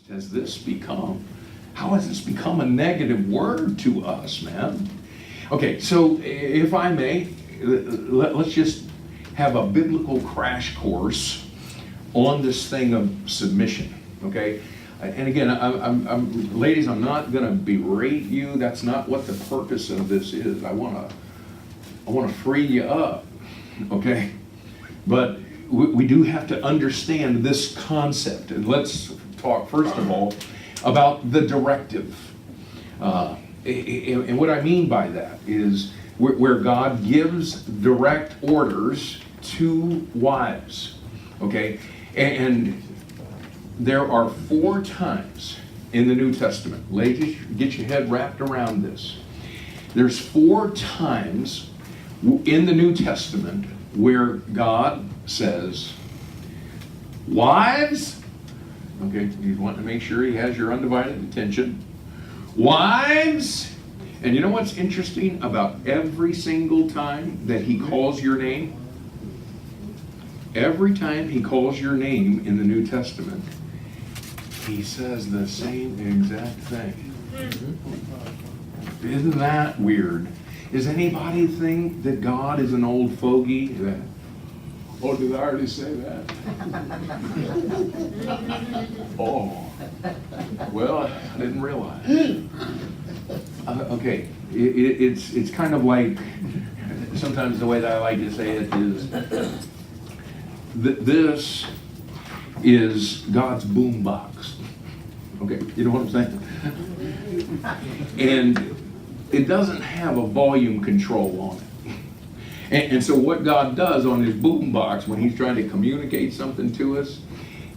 has this become? How has this become a negative word to us, man? Okay, so if I may, let's just have a biblical crash course on this thing of submission, okay? And again, ladies, I'm not going to berate you. That's not what the purpose of this is. I want to free you up, okay? But we do have to understand this concept. And let's talk, first of all, about the directive. And what I mean by that is where God gives direct orders to wives, okay? And there are 4 times in the New Testament. Ladies, get your head wrapped around this. There's 4 times in the New Testament where God says, wives, okay, you want to make sure he has your undivided attention. Wives, and you know what's interesting about every single time that he calls your name? Every time he calls your name in the New Testament, he says the same exact thing. Isn't that weird? Does anybody think that God is an old fogey? Oh, did I already say that? Oh, well, I didn't realize. Okay, it's kind of like, sometimes the way that I like to say it is, this is God's boombox. Okay, you know what I'm saying? And it doesn't have a volume control on it. And so what God does on his boombox when he's trying to communicate something to us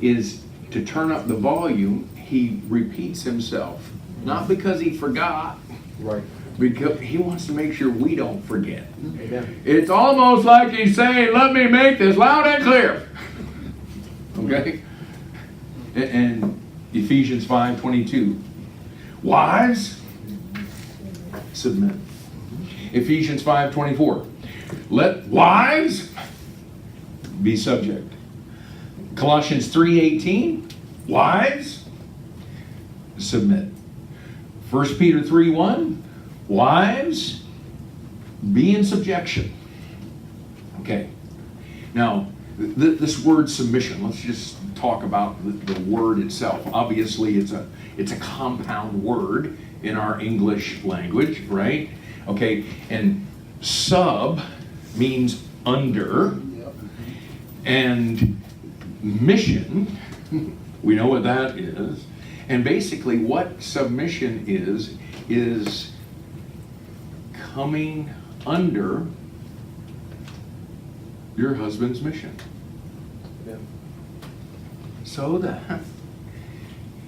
is to turn up the volume, he repeats himself. Not because he forgot, Right. because he wants to make sure we don't forget. Amen. It's almost like he's saying, let me make this loud and clear. Okay? And Ephesians 5:22. Wives, submit. Ephesians 5:24. Let wives be subject. Colossians 3:18. Wives, submit. 1 Peter 3:1. Wives, be in subjection. Okay. Now, this word submission, let's just talk about the word itself. Obviously, it's a compound word in our English language, right? Okay, and sub means under, and mission, we know what that is. And basically what submission is coming under your husband's mission. Yeah. So that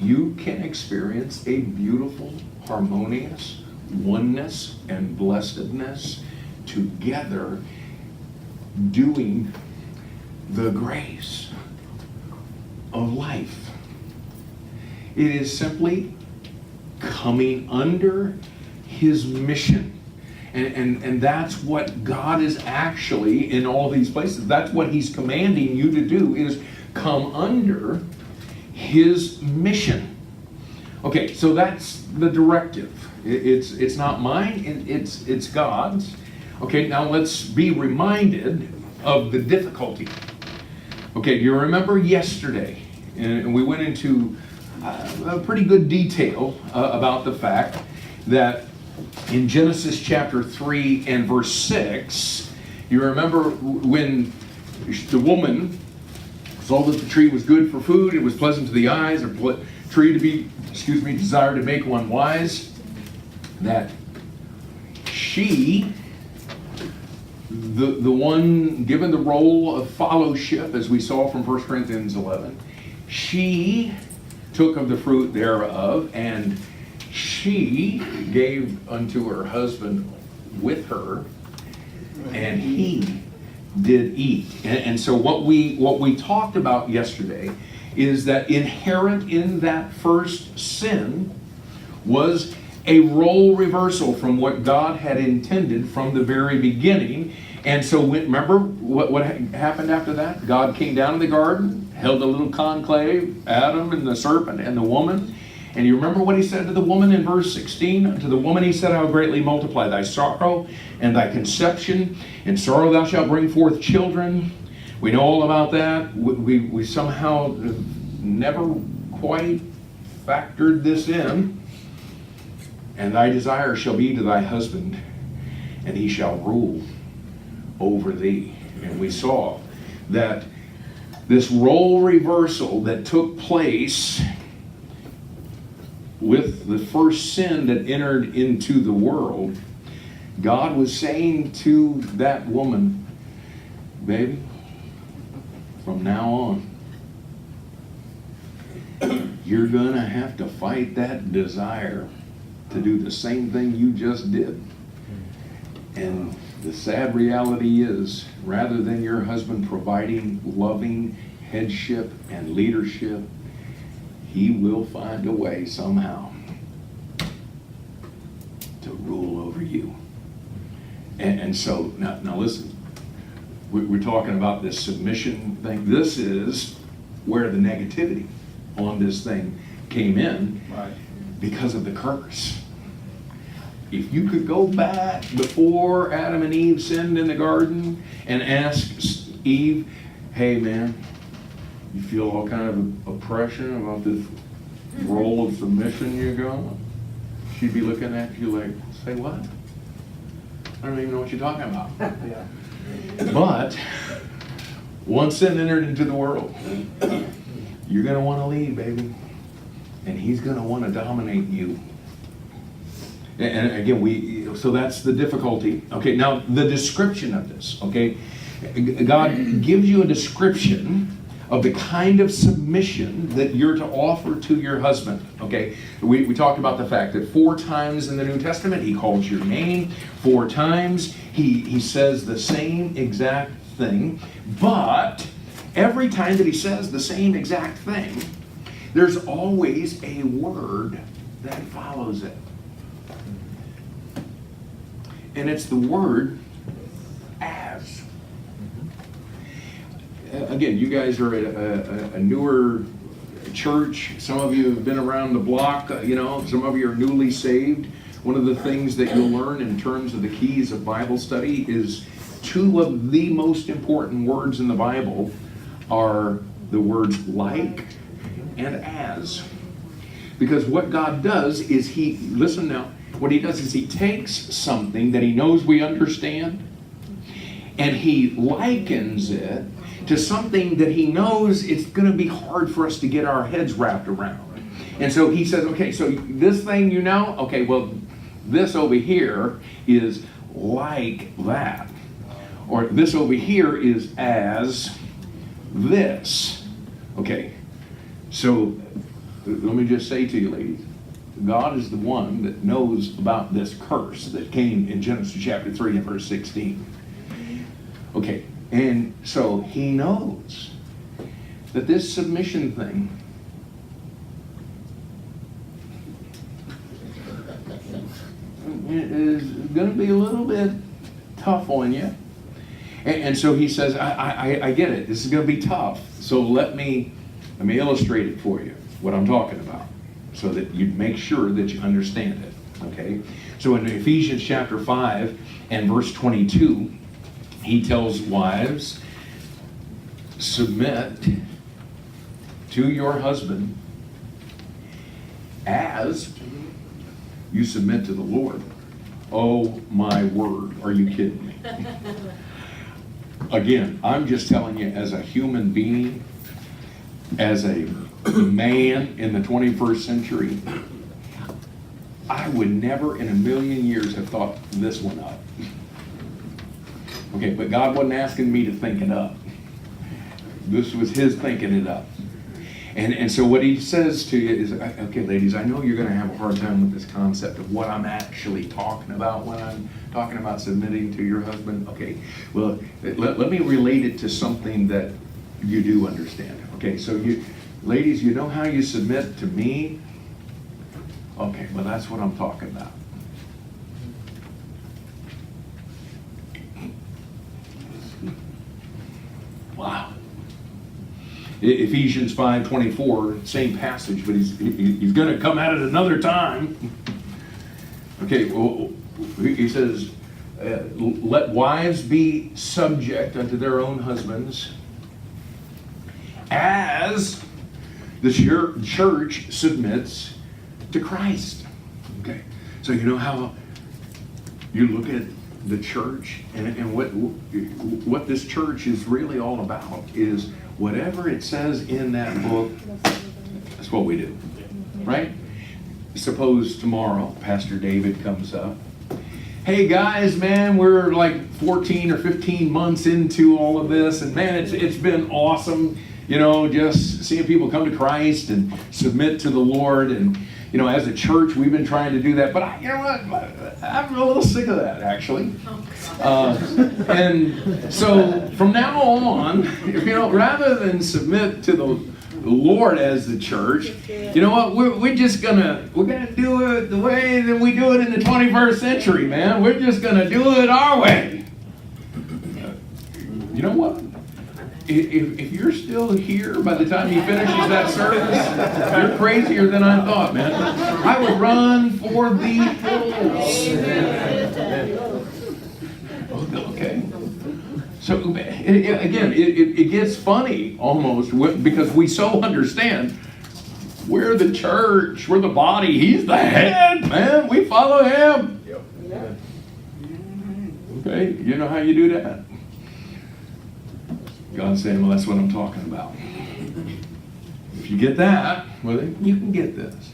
you can experience a beautiful, harmonious oneness and blessedness together, doing the grace of life. It is simply coming under his mission. And that's what God is actually in all these places. That's what he's commanding you to do, is come under his mission. Okay, so that's the directive. It's not mine, it's God's. Okay, now let's be reminded of the difficulty. Okay, do you remember yesterday? And we went into a pretty good detail about the fact that in Genesis chapter 3 and verse 6, you remember when the woman saw that the tree was good for food, it was pleasant to the eyes, a tree to be, desired to make one wise, that she, the one given the role of fellowship, as we saw from 1 Corinthians 11, she took of the fruit thereof, and she gave unto her husband with her, and he did eat. And so what we talked about yesterday is that inherent in that first sin was a role reversal from what God had intended from the very beginning. And so remember what happened after that? God came down in the garden, held a little conclave, Adam and the serpent and the woman. And you remember what he said to the woman in verse 16? To the woman he said, I will greatly multiply thy sorrow and thy conception. In sorrow thou shalt bring forth children. We know all about that. We somehow never quite factored this in. And thy desire shall be to thy husband, and he shall rule over thee. And we saw that this role reversal that took place with the first sin that entered into the world, God was saying to that woman, baby, from now on, you're going to have to fight that desire to do the same thing you just did. And the sad reality is, rather than your husband providing loving headship and leadership, he will find a way somehow to rule over you. And so, now listen, we're talking about this submission thing. This is where the negativity on this thing came in, right, because of the curse. If you could go back before Adam and Eve sinned in the garden and ask Eve, hey man, you feel all kind of oppression about this role of submission you got? She'd be looking at you like, say what? I don't even know what you're talking about. Yeah. But once sin entered into the world, you're going to want to lead, baby. And he's going to want to dominate you. And again, so that's the difficulty. Okay, now the description of this, okay? God gives you a description of the kind of submission that you're to offer to your husband, okay? We talked about the fact that 4 times in the New Testament he calls your name. 4 times he says the same exact thing. But every time that he says the same exact thing, there's always a word that follows it. And it's the word as. Again, you guys are at a newer church. Some of you have been around the block, some of you are newly saved. One of the things that you'll learn in terms of the keys of Bible study is 2 of the most important words in the Bible are the words like and as. Because what God does is what he does is he takes something that he knows we understand and he likens it to something that he knows it's going to be hard for us to get our heads wrapped around. And so he says, okay, so this thing okay, well, this over here is like that. Or this over here is as this. Okay, so let me just say to you, ladies, God is the one that knows about this curse that came in Genesis chapter 3 and verse 16. Okay, and so he knows that this submission thing is going to be a little bit tough on you. And so he says, I get it. This is going to be tough. So let me illustrate it for you, what I'm talking about, so that you make sure that you understand it. Okay? So in Ephesians chapter 5 and verse 22, he tells wives, submit to your husband as you submit to the Lord. Oh my word, are you kidding me? Again, I'm just telling you, as a human being, as a man in the 21st century, I would never in a million years have thought this one up. Okay, but God wasn't asking me to think it up. This was his thinking it up. And so what he says to you is, okay, ladies, I know you're going to have a hard time with this concept of what I'm actually talking about when I'm talking about submitting to your husband. Okay, well, let me relate it to something that you do understand. Okay, so ladies, you know how you submit to me? Okay, well, that's what I'm talking about. Wow. Ephesians 5:24, same passage, but he's going to come at it another time. Okay, well, he says, let wives be subject unto their own husbands, as the church submits to Christ. Okay, so you know how you look at the church, and what this church is really all about is whatever it says in that book, that's what we do, right? Suppose tomorrow Pastor David comes up. Hey guys, man, we're like 14 or 15 months into all of this, and man, it's been awesome, you know, just seeing people come to Christ and submit to the Lord. And you know, as a church, we've been trying to do that, but you know what? I'm a little sick of that, actually. And so from now on, you know, rather than submit to the Lord as the church, you know what? We're gonna do it the way that we do it in the 21st century, man. We're just gonna do it our way. You know what? If you're still here by the time he finishes that service, you're crazier than I thought, man. I would run for the hills. Okay. So again, it gets funny almost because we so understand we're the church, we're the body. He's the head, man. We follow him. Okay, you know how you do that? God's saying, well, that's what I'm talking about. If you get that, well, then you can get this.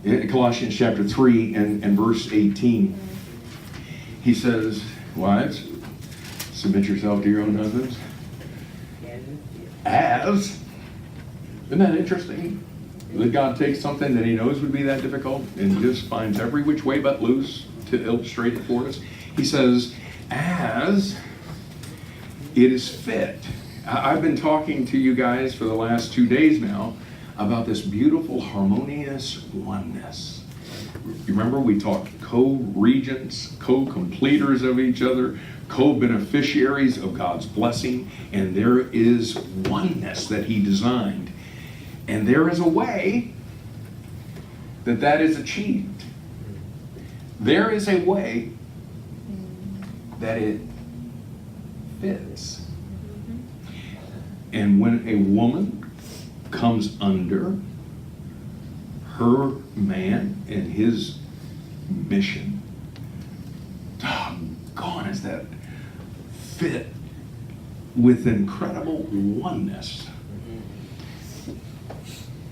In Colossians chapter 3 and verse 18, he says, wives, submit yourself to your own husbands. As, isn't that interesting? That God takes something that he knows would be that difficult and just finds every which way but loose to illustrate it for us. He says, as it is fit. I've been talking to you guys for the last 2 days now about this beautiful, harmonious oneness. You remember we talked co-regents, co-completers of each other, co-beneficiaries of God's blessing, and there is oneness that he designed. And there is a way that is achieved. There is a way that it fits. And when a woman comes under her man and his mission, doggone, is that fit with incredible oneness.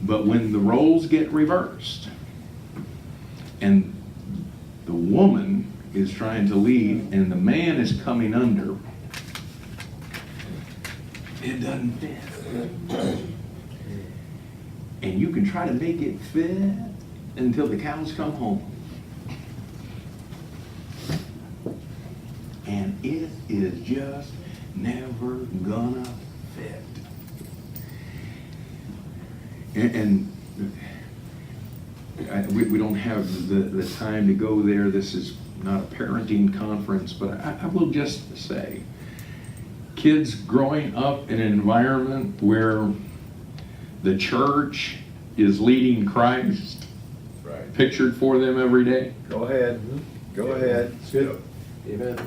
But when the roles get reversed and the woman is trying to lead and the man is coming under, it doesn't fit. And you can try to make it fit until the cows come home. And it is just never gonna fit. And we don't have the time to go there. This is not a parenting conference, but I will just say, kids growing up in an environment where the church is leading Christ, right, pictured for them every day. Go ahead. Go ahead. Good. Amen.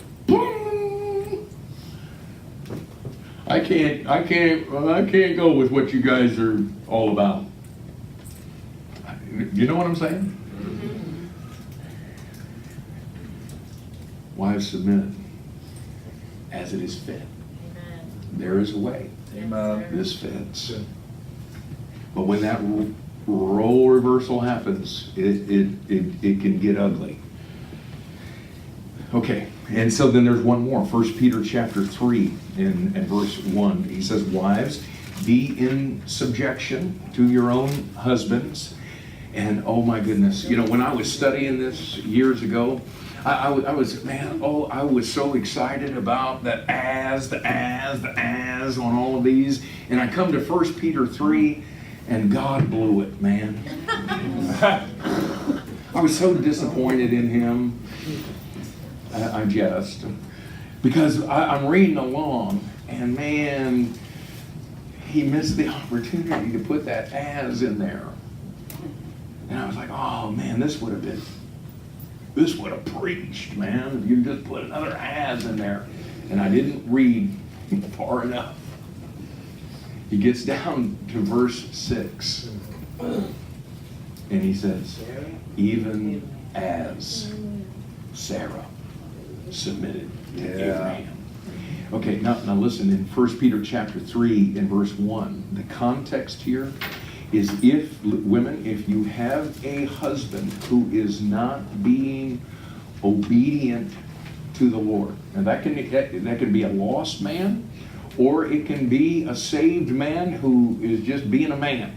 I can't go with what you guys are all about. You know what I'm saying? Wives, submit as it is fit. Amen. There is a way. Amen. This fits. But when that role reversal happens, it can get ugly. Okay, and so then there's one more. 1 Peter chapter 3 and verse 1. He says, wives, be in subjection to your own husbands. And oh my goodness, you know, when I was studying this years ago, I was so excited about the as on all of these. And I come to 1 Peter 3, and God blew it, man. I was so disappointed in him. I jest. Because I'm reading along, and man, he missed the opportunity to put that as in there. And I was like, oh man, this would have preached, man, if you just put another as in there. And I didn't read far enough. He gets down to verse 6. And he says, even as Sarah submitted to Abraham. Okay, now listen, in 1 Peter chapter 3 and verse 1, the context here is if you have a husband who is not being obedient to the Lord, and that can be a lost man, or it can be a saved man who is just being a man.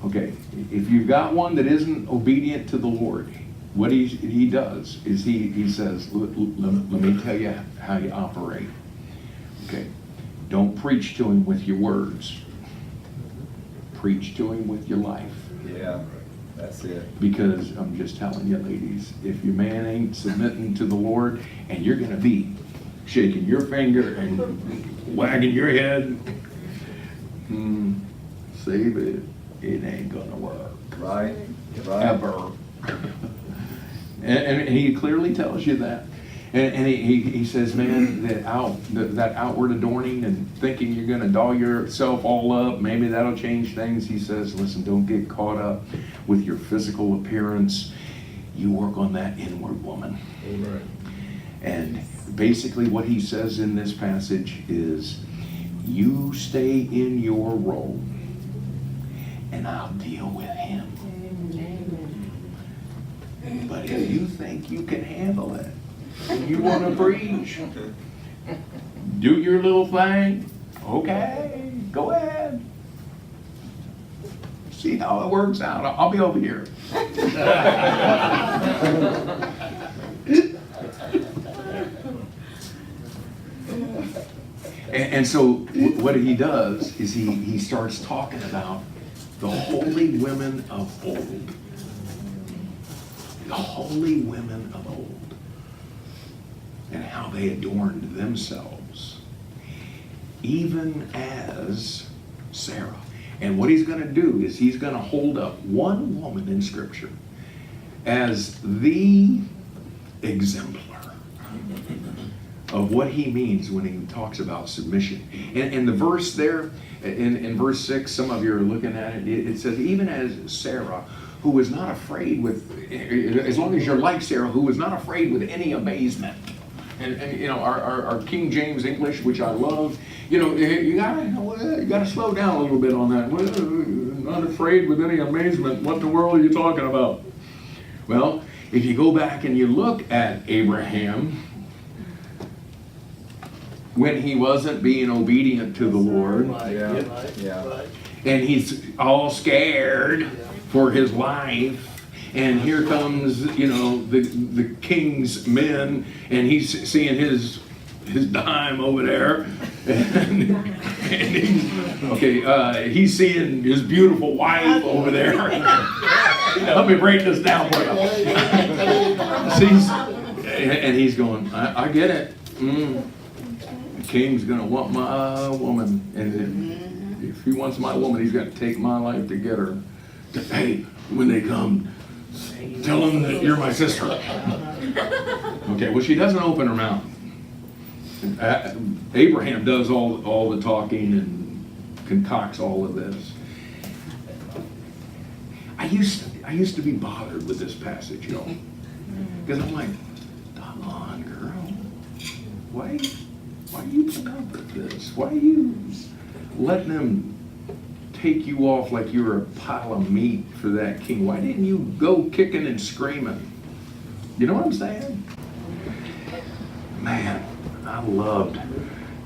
Okay, if you've got one that isn't obedient to the Lord, what he does is he says, let me tell you how you operate. Okay, don't preach to him with your words. Preach to him with your life. Yeah, that's it. Because I'm just telling you, ladies, if your man ain't submitting to the Lord, and you're going to be shaking your finger and wagging your head, save it. It ain't going to work. Right. Ever. And he clearly tells you that. And he says, man, that outward adorning and thinking you're going to doll yourself all up, maybe that'll change things. He says, listen, don't get caught up with your physical appearance. You work on that inward woman. Amen. And basically what he says in this passage is, you stay in your role, and I'll deal with him. But if you think you can handle it, you want to preach, do your little thing, okay, go ahead. See how it works out. I'll be over here. And so what he does is he starts talking about the holy women of old. The holy women of old. And how they adorned themselves. Even as Sarah. And what he's going to do is he's going to hold up one woman in Scripture as the exemplar of what he means when he talks about submission. And the verse there, in verse 6, some of you are looking at it, it says, even as Sarah, who was not afraid with, as long as you're like Sarah, who was not afraid with any amazement. And you know, our King James English, which I love, you know, you gotta slow down a little bit on that. Not afraid with any amazement. What in the world are you talking about? Well, if you go back and you look at Abraham, when he wasn't being obedient to the Lord, and he's all scared for his life, and here comes, you know, the king's men, and he's seeing his dime over there, and he's seeing his beautiful wife over there. Let me break this down for you. And he's going, I get it. The king's gonna want my woman, and if he wants my woman, he's gonna take my life to get her. Hey, when they come, tell them that you're my sister. Okay, well, she doesn't open her mouth. Abraham does all the talking and concocts all of this. I used to be bothered with this passage, y'all, because I'm like, doggone girl, why are you putting up with this? Why are you letting them take you off like you're a pile of meat for that king? Why didn't you go kicking and screaming? You know what I'm saying? Man, I loved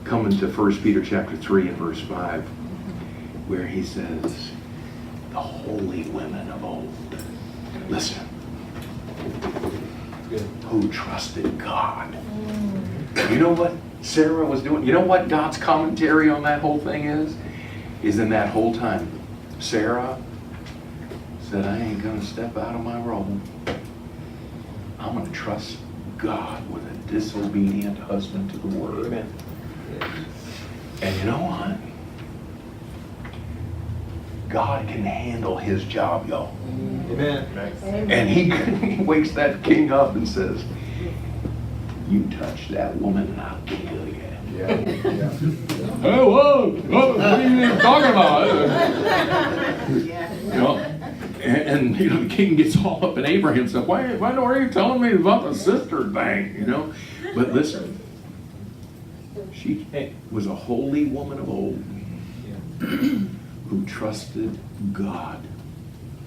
coming to 1 Peter chapter 3 and verse 5, where he says, the holy women of old. Listen, who trusted God. You know what Sarah was doing? You know what God's commentary on that whole thing is? Is in that whole time, Sarah said, I ain't going to step out of my role. I'm going to trust God with a disobedient husband to the word. Amen. And you know what? God can handle his job, y'all. Amen. And he wakes that king up and says, you touch that woman and I'll kill you. Yeah, yeah. Hey, whoa, what are you even talking about? You know, and you know, the king gets all up in Abraham's stuff. Why are you telling me about the sister thing? You know, but listen, she was a holy woman of old who trusted God